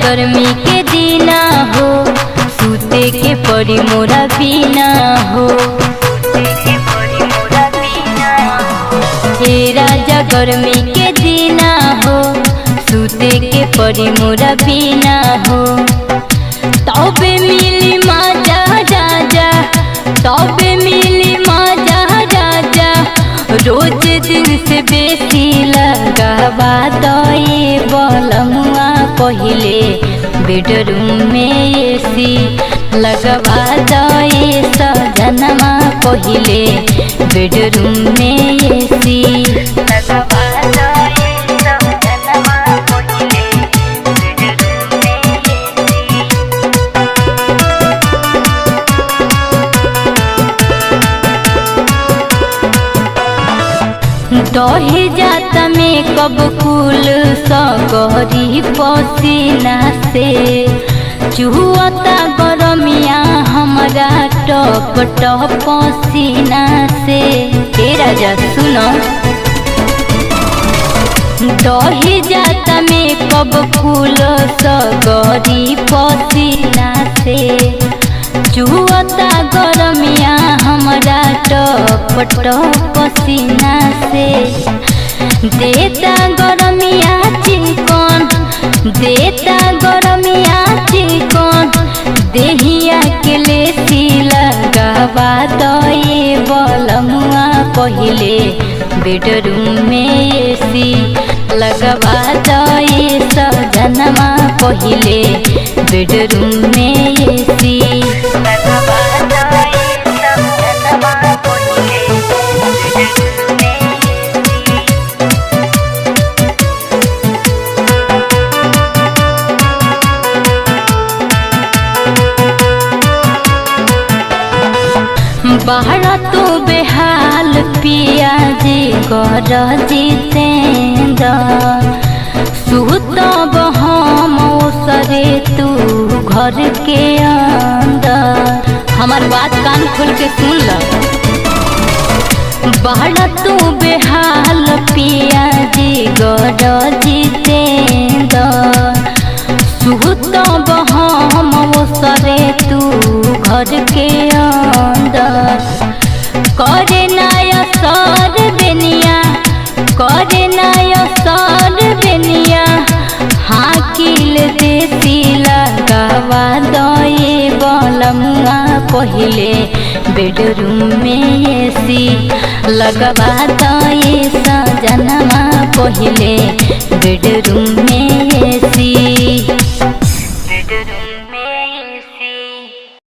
गर्मी के दीना हो सूते के पड़ी मोरा बिना हो। हे राजा गर्मी के दीना हो सूते के पड़ी मोरा बिना हो। तबे मिली मजा राजा तबे मिली मजा राजा रोज दिन से बेसी लगावा दई बलमुआ पहिले बेडरूम में एसी लगवा दई सजनमा पहिले बेडरूम में एसी लगवा दई सजनमा पहिले बेडरूम में दही जाता में कब कुल सगरी पसीना से चुहता गरमिया हमारा टप टप पसीना से। हे राजा सुनो दही जाता में कब कुल सगरी पसीना से चुहता गरमिया हमारा टप टप पसीना से। देता गरमिया चिकन देता गरमिया चिकन देहिया के लेसी लगवा दई बलमुआ पहिले बेडरूम में एसी लगवा दई सजनमा पहिले बेडरूम में एसी लगवा दई सजनमा पहिले बेडरूम में बाहर तो बेहाल पिया जी कर जितेंद्र सुतब हम सरे तू घर के अंदर। हमार बात कान खोल के सुन ल। बाहर तू बेहाल पिया जी कर जितेंद्र सुतब हम सरे तू घर के अंदर। करे नया सर बेनिया करे नया सर बेनिया हाकिल देसी लगवा दई बलमुआ पहिले बेडरूम में एसी लगवा दई सजनमा पहिले बेडरूम